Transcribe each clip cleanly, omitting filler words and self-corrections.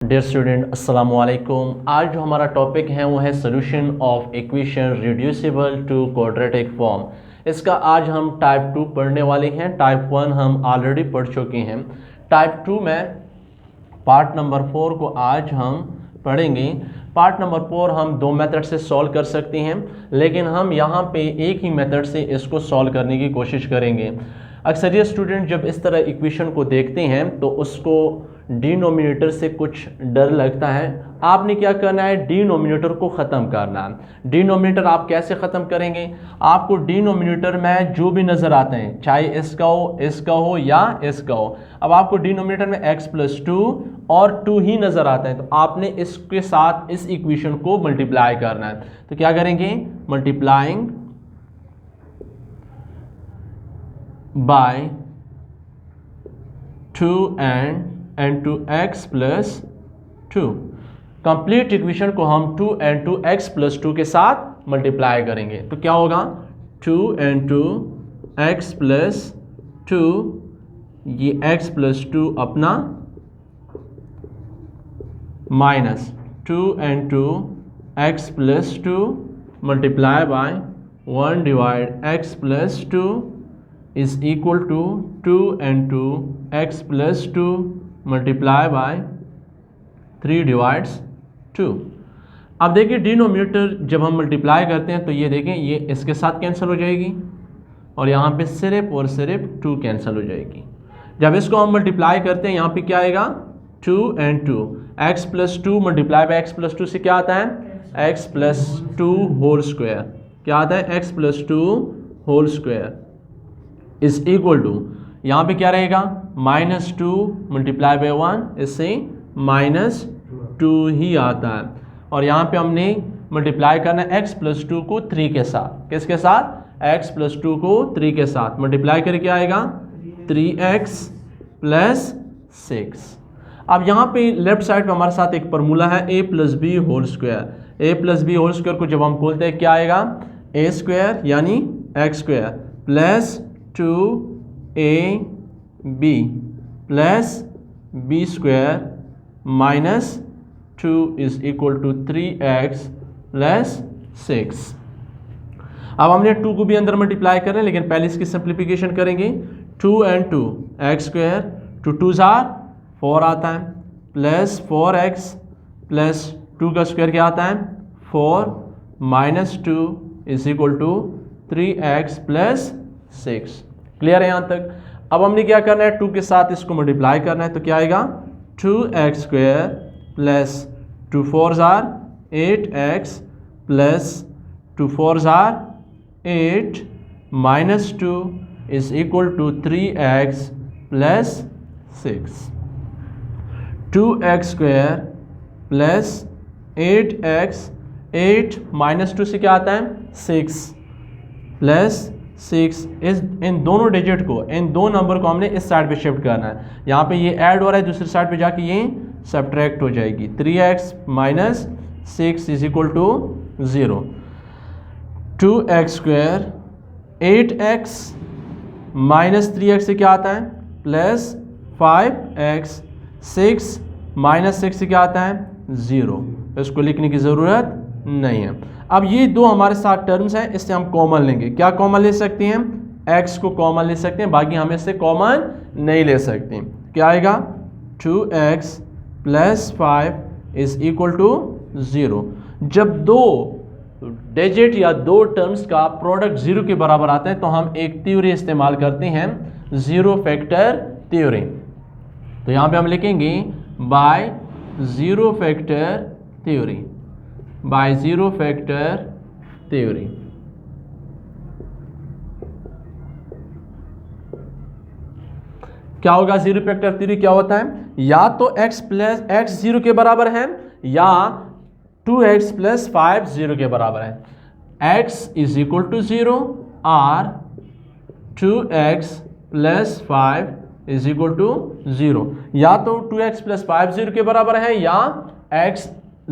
Dear student अस्सलाम वालेकुम। आज जो हमारा टॉपिक है वो है solution of equation reducible to quadratic form. इसका आज हम टाइप 2 पढ़ने वाले हैं। टाइप 1 हम ऑलरेडी पढ़ चुके हैं। टाइप 2 में पार्ट नंबर 4 को आज हम पढ़ेंगे। पार्ट नंबर 4 हम दो मेथड से सॉल्व कर सकते हैं, लेकिन हम यहाँ पे एक ही मेथड से इसको सॉल्व करने की कोशिश करेंगे। अक्सर ये स्टूडेंट जब इस तरह इक्वेशन को देखते हैं तो उसको डिनोमिनेटर से कुछ डर लगता है। आपने क्या करना है, डिनोमिनेटर को ख़त्म करना है। डिनोमिनेटर आप कैसे ख़त्म करेंगे? आपको डिनोमिनेटर में जो भी नज़र आते हैं, चाहे इसका हो या इसका हो, अब आपको डिनोमिनेटर में x+2 और 2 ही नज़र आता है, तो आपने इसके साथ इस इक्वेशन को मल्टीप्लाई करना है। तो क्या करेंगे, multiplying by 2 and 2x+2। Complete equation को हम 2 and 2x+2 के साथ मल्टीप्लाई करेंगे। तो क्या होगा, 2 and 2x+2, ये x+2 अपना minus 2 and 2x+2 multiply by 1 divide x+2 is equal to 2 and 2x+2 multiply by 3 divides 2। अब देखिए डिनोमिनेटर जब हम मल्टीप्लाई करते हैं तो ये देखें, ये इसके साथ कैंसिल हो जाएगी और यहाँ पे सिर्फ और सिर्फ 2 कैंसिल हो जाएगी। जब इसको हम मल्टीप्लाई करते हैं यहाँ पे क्या आएगा, 2 and 2 x+2 multiply by x+2 से क्या आता है, x+2 होल स्क्वायर। क्या आता है, x+2 whole square is equal to, यहाँ पे क्या रहेगा, -2 मल्टीप्लाई बाय 1, इससे -2 ही आता है। और यहाँ पे हमने मल्टीप्लाई करना है x+2 को 3 के साथ। किसके साथ, x+2 को 3 के साथ मल्टीप्लाई करके क्या आएगा, 3x+6। अब यहाँ पे लेफ्ट साइड पे हमारे साथ एक फार्मूला है a+b whole square. a+b whole square को जब हम खोलते हैं क्या आएगा, a² यानी x² plus 2ab plus b² minus 2 is equal to 3x+6। अब हमने 2 को भी अंदर मल्टीप्लाई कर रहे हैं, लेकिन पहले इसकी सिंप्लीफिकेशन करेंगे। 2 and 2 x², 2 2s are 4 आता है, प्लस 4x प्लस 2 का स्क्वायर क्या आता है, 4 minus 2 is equal to 3x+6। Clear है यहाँ तक? अब हमने क्या करना है, 2 के साथ इसको मल्टीप्लाई करना है। तो क्या आएगा, 2x² plus 2 4s are 8x plus 2 4s are 8 minus 2 is equal to 3x+6। 2x² plus 8x, 8 minus 2 से क्या आता है, 6 प्लस 6। इस इन दोनों डिजिट को, इन दो नंबर को हमने इस साइड पे शिफ्ट करना है। यहाँ पे ये ऐड हो रहा है, दूसरी साइड पे जाके ये सब्ट्रैक्ट हो जाएगी। 3x minus 6 is equal to 0। 2x² 8x minus 3x से क्या आता है, प्लस 5x, 6 माइनस 6 से क्या आता है, 0। इसको लिखने की ज़रूरत नहीं है। अब ये दो हमारे साथ टर्म्स हैं, इससे हम कॉमन लेंगे। क्या कॉमन ले सकते हैं, x को कॉमन ले सकते हैं, बाकी हम इससे कॉमन नहीं ले सकते। क्या आएगा, 2x plus 5 is equal to 0। जब दो डिजिट या दो टर्म्स का प्रोडक्ट 0 के बराबर आता है तो हम एक थ्योरी इस्तेमाल करते हैं, ज़ीरो फैक्टर थ्योरी। तो यहाँ पे हम लिखेंगे bye zero factor theory, by zero factor theory. क्या होगा, ज़ीरो फैक्टर थ्योरी क्या होता है, या तो x 0 के बराबर है या 2x + 5 0 के बराबर है। x इज इक्वल टू 0 और 2x + 5 इज इक्वल टू 0। या तो 2x + 5 0 के बराबर है या x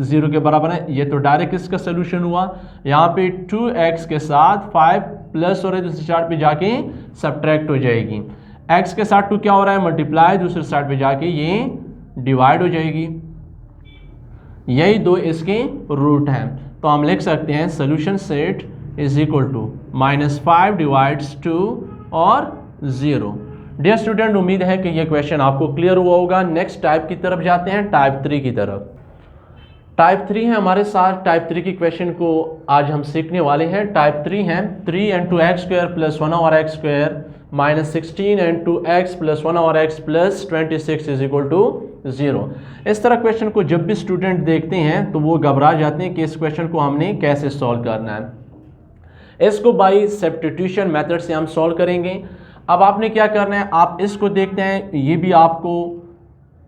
0 के बराबर है। ये तो डायरेक्ट इसका सोल्यूशन हुआ। यहाँ पे 2x के साथ 5 प्लस हो रहा है, दूसरी साइड पे जाके सब्ट्रैक्ट हो जाएगी। x के साथ 2 क्या हो रहा है, मल्टीप्लाई, दूसरी साइड पे जाके ये डिवाइड हो जाएगी। यही दो इसके रूट हैं। तो हम लिख सकते हैं solution set is equal to -5 divides 2 और 0। डियर स्टूडेंट, उम्मीद है कि ये क्वेश्चन आपको क्लियर हुआ होगा। नेक्स्ट टाइप की तरफ जाते हैं, टाइप 3 की तरफ। टाइप 3 है हमारे साथ। टाइप 3 की क्वेश्चन को आज हम सीखने वाले हैं। टाइप 3 है 3 into x square plus 1 over x square minus 16 into x plus 1 over x plus 26 is equal to 0। इस तरह क्वेश्चन को जब भी स्टूडेंट देखते हैं तो वो घबरा जाते हैं कि इस क्वेश्चन को हमने कैसे सॉल्व करना है। इसको बाई सब्स्टिट्यूशन मेथड से हम सॉल्व करेंगे। अब आपने क्या करना है, आप इसको देखते हैं, ये भी आपको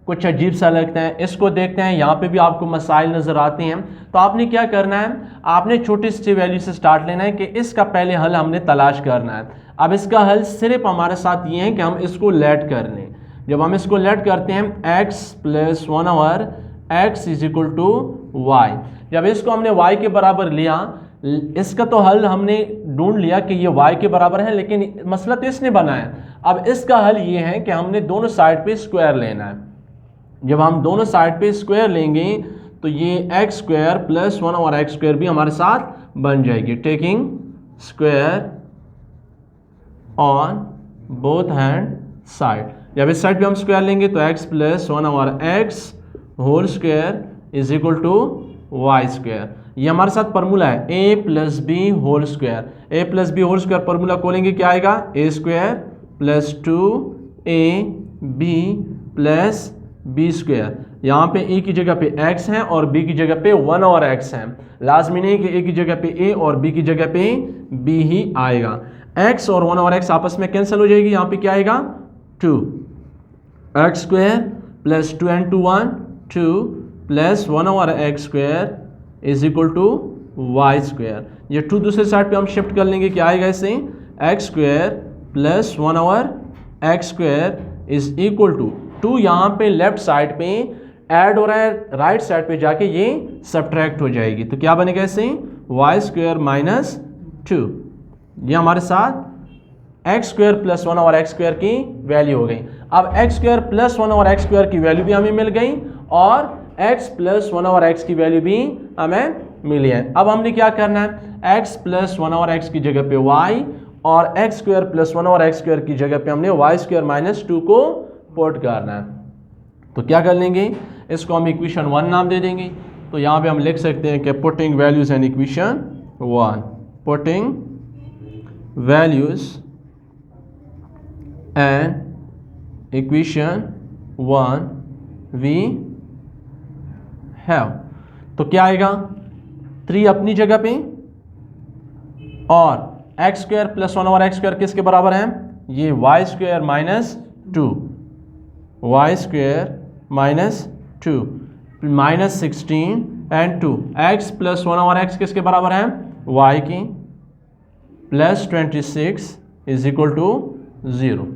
कुछ अजीब सा लगता है, इसको देखते हैं, यहाँ पे भी आपको मसाइल नज़र आते हैं। तो आपने क्या करना है, आपने छोटी सी वैल्यू से स्टार्ट लेना है कि इसका पहले हल हमने तलाश करना है। अब इसका हल सिर्फ हमारे साथ ये है कि हम इसको लेट कर लें। जब हम इसको लेट करते हैं x + 1 over x is equal to Y, जब इसको हमने y के बराबर लिया, इसका तो हल हमने ढूंढ लिया कि ये y के बराबर है, लेकिन मसला तो इसने बनाया। अब इसका हल ये है कि हमने दोनों साइड पे स्क्वायर लेना है। जब हम दोनों साइड पे स्क्वायर लेंगे तो ये x square plus 1 over x square भी हमारे साथ बन जाएगी। Taking square on both hand side, जब इस साइड पे हम स्क्वायर लेंगे तो x + 1 over x whole square is equal to Y square. ये हमारे साथ फार्मूला है a + b whole square. a + b whole square formula खोलेंगे, क्या आएगा, a square plus 2ab plus B square. यहाँ पे a की जगह पे x है और b की जगह पे 1 over x है। लाजमी नहीं कि a की जगह पे a और b की जगह पे b ही आएगा। x और 1 over x आपस में कैंसिल हो जाएगी। यहाँ पे क्या आएगा, 2 x square plus 2 into 1 2 plus 1 over x square is equal to Y square. ये 2 दूसरे साइड पे हम शिफ्ट कर लेंगे, क्या आएगा इससे, x square plus 1 over x square is equal to 2 यहाँ पे लेफ्ट साइड पे ऐड हो रहा है, राइट साइड पे जाके ये सब्ट्रैक्ट हो जाएगी। तो क्या बनेगा इससे, वाई स्क्वायर माइनस 2। ये हमारे साथ x square plus 1 over x square की वैल्यू हो गई। अब x square plus 1 over x square की वैल्यू भी हमें मिल गई और x प्लस 1 over x की वैल्यू भी हमें मिली है। अब हमने क्या करना है, x प्लस 1 over x की जगह पे y और x square plus 1 over x square की जगह पे हमने y स्क्वायर माइनस 2 को पुट करना है। तो क्या कर लेंगे, इसको हम इक्वेशन 1 नाम दे देंगे। तो यहाँ पे हम लिख सकते हैं कि putting values in equation 1, putting values and equation 1 we have. तो क्या आएगा, 3 अपनी जगह पे और x square plus 1 over x square किसके बराबर है, ये y square minus 2, y square minus 2 minus 16 and 2 x plus 1 over x किसके बराबर है, y की, प्लस 26 इज इक्वल टू 0।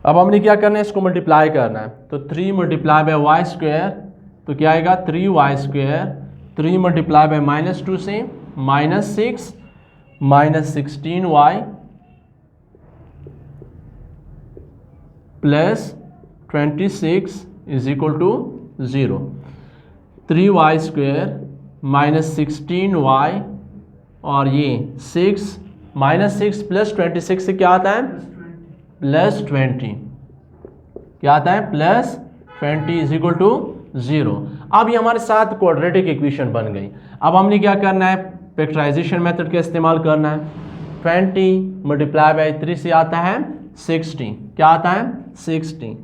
अब हमने क्या करना है, इसको मल्टीप्लाई करना है। तो 3 मल्टीप्लाई बाय वाई स्क्वायर, तो क्या आएगा, 3y square, 3 multiply by minus 2 से minus 6 minus 16y plus 26 is equal to 0। 3y square minus 16y और ये 6 माइनस 6 प्लस 26 से क्या आता है, प्लस 20, क्या आता है, प्लस 20 इज इक्वल टू 0। अब ये हमारे साथ क्वाड्रेटिक इक्वेशन बन गई। अब हमने क्या करना है, फैक्टराइजेशन मेथड का इस्तेमाल करना है। 20 मल्टीप्लाई बाई 3 से आता है 60, क्या आता है, 60।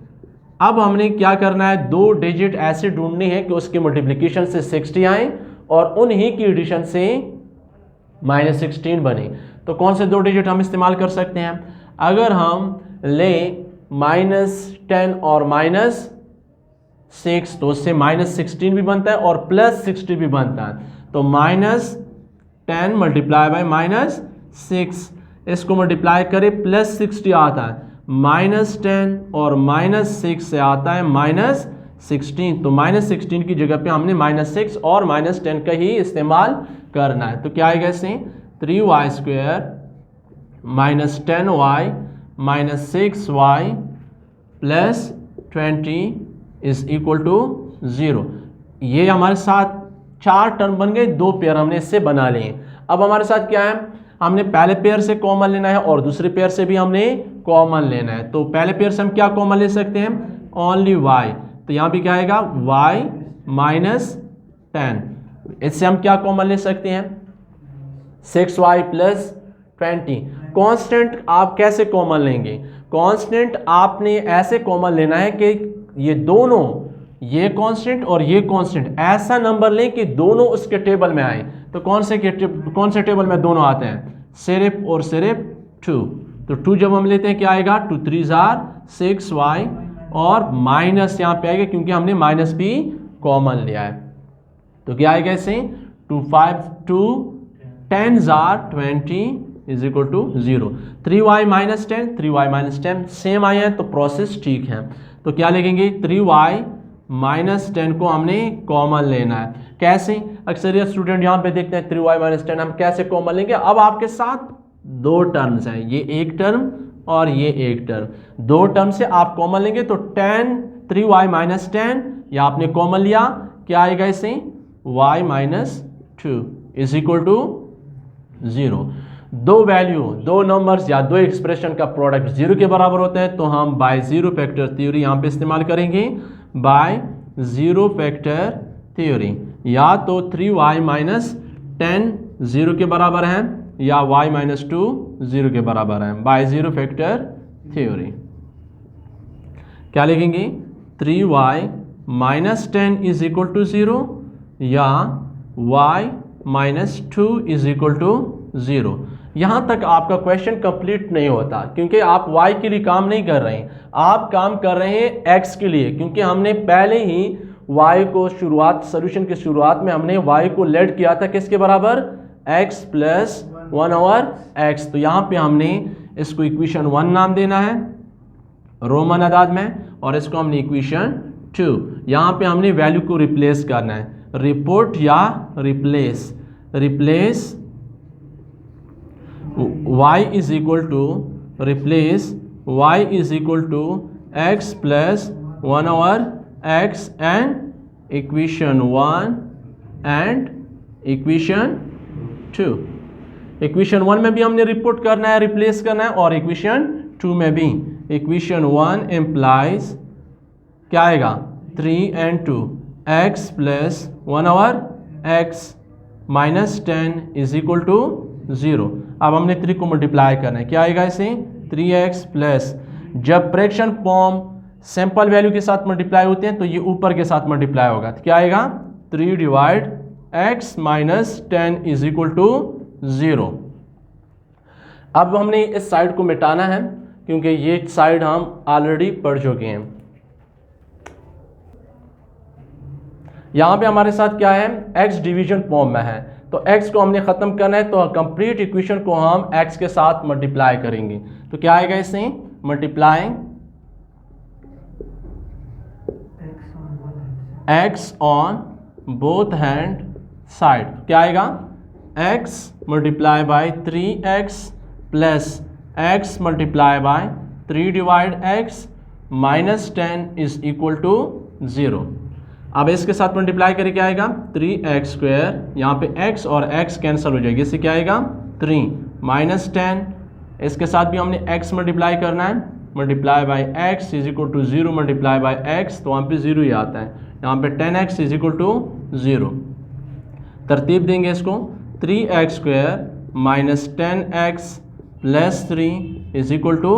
अब हमने क्या करना है, 2 डिजिट ऐसे ढूंढने हैं कि उसके मल्टीप्लिकेशन से 60 आए और उन्हीं की एडिशन से माइनस 16 बने। तो कौन से 2 डिजिट हम इस्तेमाल कर सकते हैं, अगर हम ले -10 और -6 तो उससे -16 भी बनता है और +60 भी बनता है। तो -10 मल्टीप्लाई बाय -6, इसको मल्टीप्लाई करें +60 आता है, -10 और -6 से आता है -16। तो -16 की जगह पे हमने -6 और -10 का ही इस्तेमाल करना है। तो क्या आएगा इससे, 3y square -10y -6y plus 20 is equal to 0। ये हमारे साथ 4 टर्म बन गए, 2 पेयर हमने इससे बना लिए। अब हमारे साथ क्या है, हमने पहले पेयर से कॉमन लेना है और दूसरे पेयर से भी हमने कॉमन लेना है। तो पहले पेयर से हम क्या कॉमन ले सकते हैं, ओनली y। तो यहाँ पे क्या आएगा y माइनस 10। इससे हम क्या कॉमन ले सकते हैं, 6y प्लस 20। कांस्टेंट आप कैसे कॉमन लेंगे, कांस्टेंट आपने ऐसे कॉमन लेना है कि ये दोनों, ये कांस्टेंट और ये कांस्टेंट ऐसा नंबर लें कि दोनों उसके टेबल में आए। तो कौन से टेबल में दोनों आते हैं, सिर्फ और सिर्फ 2। तो 2 जब हम लेते हैं क्या आएगा, 2 3 6y और माइनस यहाँ पे आएगा क्योंकि हमने माइनस भी कॉमन लिया है। तो क्या आएगा इसे, 2 5 2 10 20 is equal to 0। 3y minus 10, 3y minus 10 same आए हैं तो प्रोसेस ठीक है। तो क्या लिखेंगे, 3y माइनस 10 को हमने कॉमन लेना है। कैसे, अक्सर ये स्टूडेंट यहाँ पे देखते हैं 3y माइनस 10 हम कैसे कॉमन लेंगे। अब आपके साथ 2 टर्म्स हैं, ये एक टर्म और ये एक टर्म, 2 टर्म से आप कॉमन लेंगे। तो 3y माइनस 10 या आपने कॉमन लिया, क्या आएगा इसे, y minus 2 is equal to 0। 2 value, 2 numbers या 2 एक्सप्रेशन का प्रोडक्ट 0 के बराबर होता है तो हम बाय जीरो फैक्टर थ्योरी यहाँ पे इस्तेमाल करेंगे, बाय जीरो फैक्टर थ्योरी। या तो 3y माइनस 10 0 के बराबर है या y माइनस 2 0 के बराबर है, बाय जीरो फैक्टर थ्योरी। क्या लिखेंगे, 3y minus 10 is equal to 0 या y minus 2 is equal to 0। यहाँ तक आपका क्वेश्चन कंप्लीट नहीं होता क्योंकि आप y के लिए काम नहीं कर रहे हैं, आप काम कर रहे हैं x के लिए। क्योंकि हमने पहले ही y को शुरुआत, सोल्यूशन की शुरुआत में हमने y को लेट किया था किसके बराबर, x प्लस 1 ओवर x। तो यहाँ पे हमने इसको इक्वेशन 1 नाम देना है रोमन अदाद में, और इसको हमने इक्वेशन 2, यहाँ पे हमने वैल्यू को रिप्लेस करना है, रिपोर्ट या replace. Replace y is equal to, replace y is equal to x plus 1 over x and equation 1 and equation 2। Equation 1 में भी हमने रिपोर्ट करना है, रिप्लेस करना है, और इक्वेशन 2 में भी। इक्वेशन 1 इम्प्लाइज क्या आएगा, 3 and 2 x plus 1 over x minus 10 is equal to 0। अब हमने 3 को मल्टीप्लाई करना है, क्या आएगा इसे, 3x प्लस, जब फ्रैक्शन फॉर्म सिंपल वैल्यू के साथ मल्टीप्लाई होते हैं तो ये ऊपर के साथ मल्टीप्लाई होगा। तो क्या आएगा, 3 divide x minus 10 is equal to 0। अब हमने इस साइड को मिटाना है क्योंकि ये साइड हम ऑलरेडी पढ़ चुके हैं। यहाँ पे हमारे साथ क्या है, x डिवीजन फॉर्म में है तो x को हमने ख़त्म करना है, तो कंप्लीट इक्वेशन को हम x के साथ मल्टीप्लाई करेंगे। तो क्या आएगा इससे, multiplying x on both hand side, क्या आएगा, x multiply by 3x plus x multiply by 3 divide x minus 10 is equal to 0। अब इसके साथ मल्टीप्लाई करके क्या आएगा, 3x स्क्वायर, यहाँ पे x और x कैंसिल हो जाएगी, इससे क्या आएगा 3 माइनस 10, इसके साथ भी हमने x मल्टीप्लाई करना है, multiply by x is equal to 0 multiply by x, तो वहाँ पे 0 ही आता है, यहाँ पे 10x इज इक्वल टू 0। तरतीब देंगे इसको, 3x square minus 10x plus 3 is equal to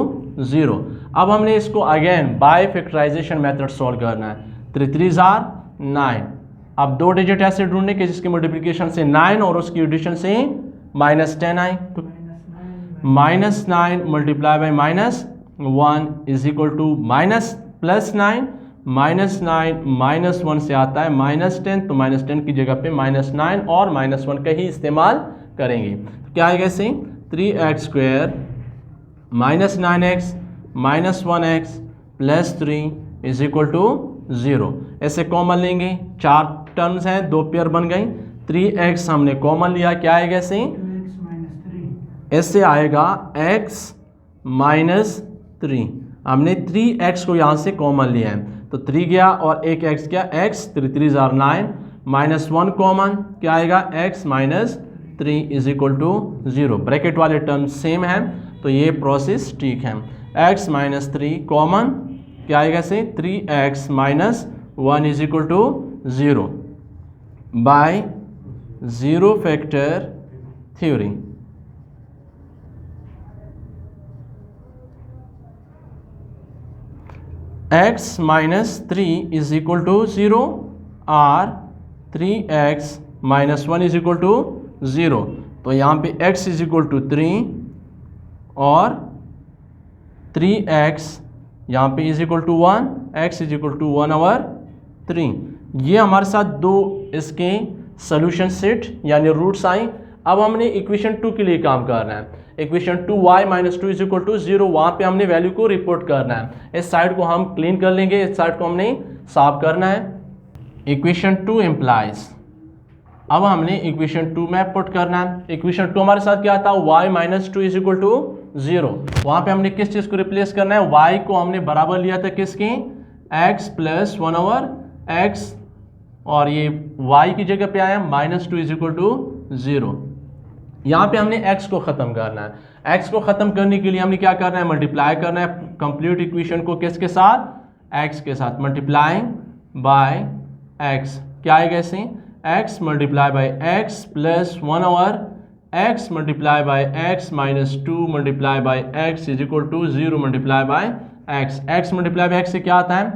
0। अब हमने इसको again by factorization method solve करना है। 3 3 9। अब 2 डिजिट ऐसे ढूंढने के जिसकी मल्टीप्लिकेशन से 9 और उसकी एडिशन से माइनस 10 आए, तो minus 9 multiply by minus 1 is equal to minus plus 9, minus 9 minus 1 से आता है माइनस 10, तो माइनस 10 की जगह पे माइनस 9 और माइनस 1 का ही इस्तेमाल करेंगे। तो क्या आएगा इसे, 3x square minus 9x minus 1x plus 3 is equal to 0। ऐसे कॉमन लेंगे, 4 टर्म्स हैं, 2 पेयर बन गई, 3x हमने कॉमन लिया, क्या आएगा इसे, ऐसे आएगा x माइनस 3, हमने 3x को यहाँ से कॉमन लिया है, तो 3 गया और एक x गया, x 3 3 जार 9, -1 कॉमन क्या आएगा, x - 3 is equal to 0। Bracket वाले टर्म सेम है तो ये प्रोसेस ठीक है। x - 3 कॉमन क्या आएगा से 3x - 1 is equal to 0 by zero factor theory. x - 3 is equal to 0 और 3x - 1 इज इक्वल टू 0। तो यहाँ पे x इज इक्वल टू 3 और 3x यहाँ पे is equal to 1, x is equal to 1/3। ये हमारे साथ दो इसके सोल्यूशन सेट यानी रूट्स आई। अब हमने इक्वेशन 2 के लिए काम करना है। Equation 2y - 2 is equal to 0, वहाँ पे हमने वैल्यू को रिपोर्ट करना है। इस साइड को हम क्लीन कर लेंगे, इस साइड को हमने साफ करना है। इक्वेशन 2 इम्प्लाइज, अब हमने इक्वेशन 2 में पुट करना है। इक्वेशन 2 हमारे साथ क्या था, y - 2 इज इक्वल टू 0। वहाँ पे हमने किस चीज़ को रिप्लेस करना है, y को हमने बराबर लिया था किसके, x + 1/x, और ये y की जगह पे आया -2 इज इक्वल टू 0। यहाँ पे हमने x को ख़त्म करना है। x को ख़त्म करने के लिए हमने क्या करना है, मल्टीप्लाई करना है कंप्लीट इक्वेशन को किसके साथ, x के साथ। मल्टीप्लाइंग बाय x क्या आएगा इसे, x × x + 1/x multiply by x - 2 multiply by x is equal to 0 multiply by x। x multiply by x से क्या आता है,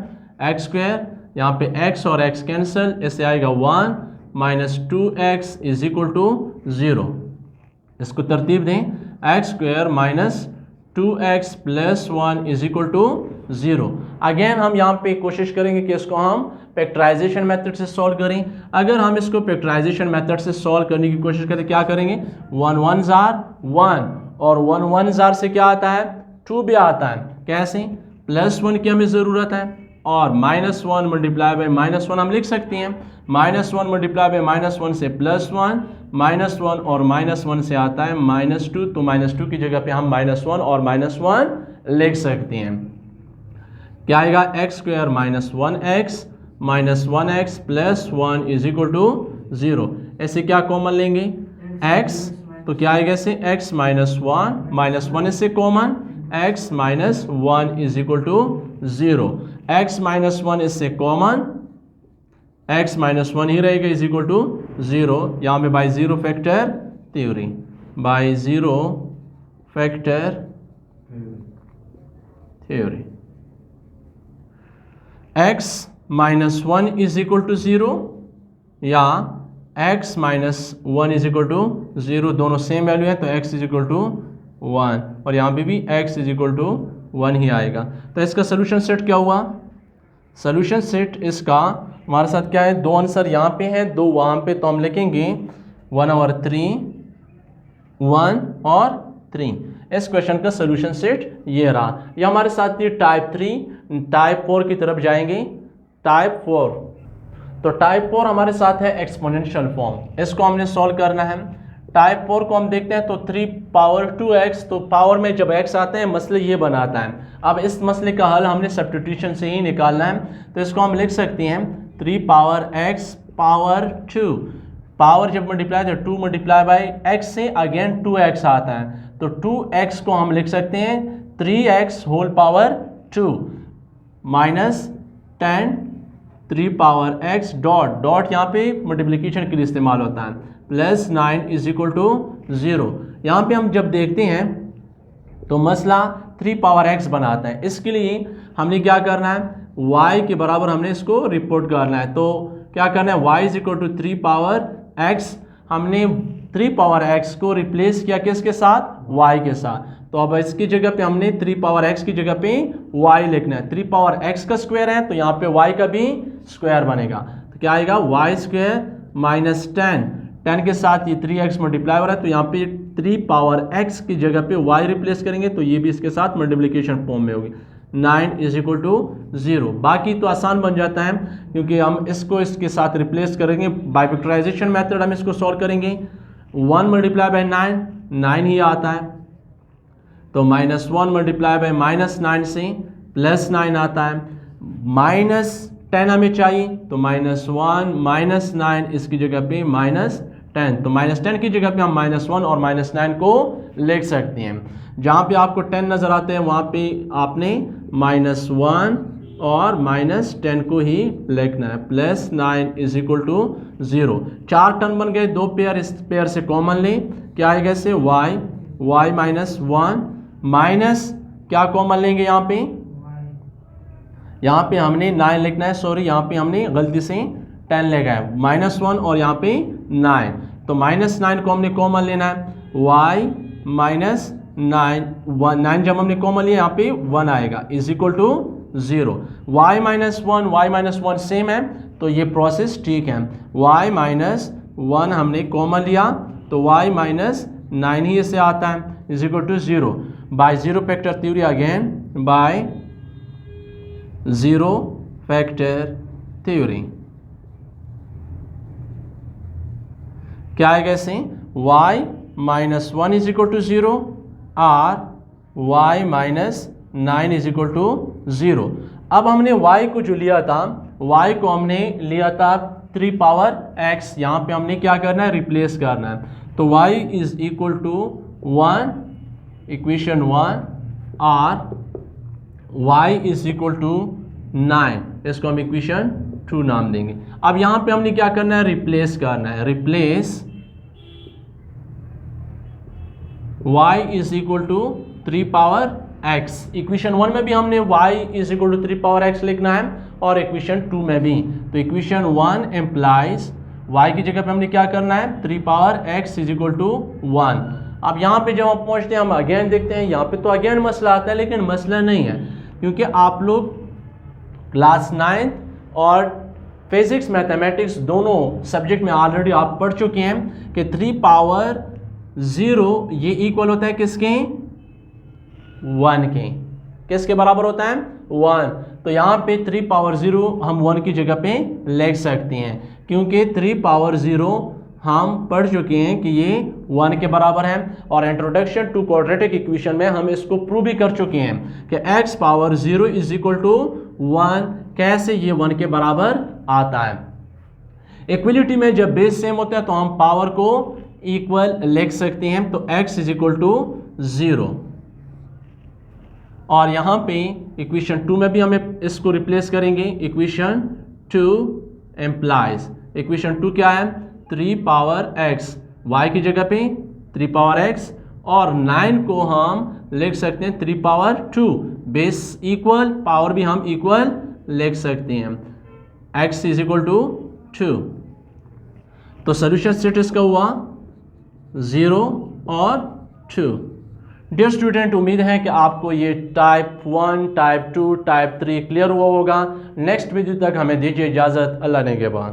x², यहाँ पे x और x कैंसिल, इससे आएगा 1 - 2x इज इक्वल टू 0। इसको तरतीब दें, x² - 2x + 1 is equal to 0। Again हम यहाँ पे कोशिश करेंगे कि इसको हम फैक्टराइजेशन मेथड से सॉल्व करें। अगर हम इसको फैक्टराइजेशन मेथड से सॉल्व करने की कोशिश करें, क्या करेंगे, 1 1 जार 1 और 1 1 जार से क्या आता है, 2 भी आता है। कैसे, +1 की हमें ज़रूरत है और -1 मल्टीप्लाई बाय -1 हम लिख सकते हैं। -1 मल्टीप्लाई बाय -1 से +1, -1 और -1 से आता है -2, तो -2 की जगह पे हम -1 और -1 लिख सकते हैं। क्या आएगा, x² - 1x -1x + 1 is equal to 0। ऐसे क्या कॉमन लेंगे, x, तो क्या आएगा इसे, x - 1 -1 इससे common, x - 1 is equal to 0। x - 1 इससे कॉमन, x - 1 ही रहेगा इज इक्वल टू 0। यहाँ पे by zero factor theory, by zero factor theory x - 1 is equal to 0 या x - 1 इज इक्वल टू 0, दोनों सेम वैल्यू है तो x इज इक्वल टू 1 और यहाँ पे भी x इज इक्वल टू 1 ही आएगा। तो इसका सोल्यूशन सेट क्या हुआ, सोल्यूशन सेट इसका हमारे साथ क्या है, दो आंसर यहाँ पे हैं, दो वहाँ पे, तो हम लिखेंगे 1/3 1 और 3। इस क्वेश्चन का सोल्यूशन सेट ये रहा। ये हमारे साथ ये टाइप 3, टाइप 4 की तरफ जाएंगे। टाइप 4, तो टाइप 4 हमारे साथ है एक्सपोनेंशियल फॉर्म, इसको हमने सॉल्व करना है। टाइप 4 को हम देखते हैं तो 3⁻2x, तो पावर में जब x आते हैं मसले ये बनाता है। अब इस मसले का हल हमने सब्स्टिट्यूशन से ही निकालना है, तो इसको हम लिख सकते हैं 3⁻x⁻2, पावर जब मल्टीप्लाई तो 2 मल्टीप्लाई बाय x से अगेन 2x आता है, तो 2x को हम लिख सकते हैं 3x² माइनस 10 3⁻x डॉट यहाँ पे मल्टीप्लिकेशन के लिए इस्तेमाल होता है, +9 इज इक्वल टू 0। यहाँ पे हम जब देखते हैं तो मसला 3⁻x बनाता है। इसके लिए हमने क्या करना है, y के बराबर हमने इसको रिपोर्ट करना है। तो क्या करना है, y is equal to 3⁻x, हमने 3⁻x को रिप्लेस किया किसके साथ, y के साथ। तो अब इसकी जगह पे हमने 3⁻x की जगह पे y लिखना है। 3⁻x का स्क्वायर है तो यहाँ पे y का भी स्क्वायर बनेगा, तो क्या आएगा, y² माइनस 10 के साथ ये 3x मल्टीप्लाई हो रहा है, तो यहाँ पे 3⁻x की जगह पे y रिप्लेस करेंगे तो ये भी इसके साथ मल्टीप्लिकेशन फॉर्म में होगी, 9 इज इक्वल टू 0। बाकी तो आसान बन जाता है क्योंकि हम इसको इसके साथ रिप्लेस करेंगे। बाय फैक्टराइजेशन मेथड हम इसको सॉल्व करेंगे, 1 मल्टीप्लाई बाय 9 ही आता है, तो -1 मल्टीप्लाई बाय -9 से +9 आता है, -10 हमें चाहिए, तो -1 -9 इसकी जगह पे -10, तो -10 की जगह पे हम -1 और -9 को लिख सकते हैं। जहाँ पे आपको 10 नज़र आते हैं वहाँ पे आपने -1 और -10 को ही लिखना है। +9 इज इक्वल टू 0। 4 टर्म बन गए, 2 पेयर, इस पेयर से कॉमन लें, क्या आएगा इससे y -1 माइनस क्या कॉमन लेंगे यहाँ पे हमने 9 लिखना है, सॉरी यहाँ पे हमने गलती से 10 लिखा है, -1 और यहाँ पे 9, तो -9 को हमने कॉमन लेना है, y -9 जब हमने कॉमन लिया यहाँ पे 1 आएगा is equal to 0। y -1 same है, तो ये प्रोसेस ठीक है। y -1 हमने कॉमन लिया तो y -9 ही इससे आता है is equal to 0 by zero factor theory, again by zero factor theory. क्या आएगा इसे, y -1 इज इक्वल टू 0 और y -9 इज इक्वल टू 0। अब हमने y को जो लिया था, y को हमने लिया था 3 पावर x, यहाँ पे हमने क्या करना है, रिप्लेस करना है, तो y is equal to 1, equation 1, और y इज इक्वल टू 9, इसको हम इक्वेशन 2 नाम देंगे। अब यहाँ पे हमने क्या करना है, रिप्लेस करना है, replace y is equal to 3 power x। Equation 1 में भी हमने y is equal to 3 power x लिखना है और इक्वेशन 2 में भी, तो इक्वेशन 1 एम्प्लाइज y की जगह पे हमने क्या करना है, 3 power x is equal to 1। अब यहाँ पे जब हम पहुँचते हैं, हम अगेन देखते हैं, यहाँ पे तो अगेन मसला आता है, लेकिन मसला नहीं है, क्योंकि आप लोग क्लास 9 और फिजिक्स मैथमेटिक्स दोनों सब्जेक्ट में ऑलरेडी आप पढ़ चुके हैं कि 3 पावर 0 ये इक्वल होता है किसके, 1 के, किसके बराबर होता है, 1। तो यहाँ पे 3 पावर 0 हम 1 की जगह पे लिख सकते हैं, क्योंकि 3 पावर 0 हम पढ़ चुके हैं कि ये 1 के बराबर है, और इंट्रोडक्शन टू क्वाड्रेटिक इक्वेशन में हम इसको प्रूव भी कर चुके हैं कि x power 0 is equal to 1 कैसे ये 1 के बराबर आता है। इक्वलिटी में जब बेस सेम होता है तो हम पावर को इक्वल लिख सकते हैं, तो x इज इक्वल टू 0, और यहाँ पे इक्वेशन 2 में भी हमें इसको रिप्लेस करेंगे, इक्वेशन 2 एम्प्लाइज, इक्वेशन 2 क्या है, 3 पावर x, y की जगह पे 3 पावर x, और 9 को हम लिख सकते हैं 3 पावर 2, बेस इक्वल, पावर भी हम इक्वल लिख सकते हैं, x इज इक्वल टू 2। तो सोल्यूशन सेट इसका हुआ 0 और 2। डियर स्टूडेंट, उम्मीद है कि आपको ये टाइप 1, टाइप 2, टाइप 3 क्लियर हुआ होगा। नेक्स्ट वीडियो तक हमें दीजिए इजाज़त, अल्लाह ने के बाद।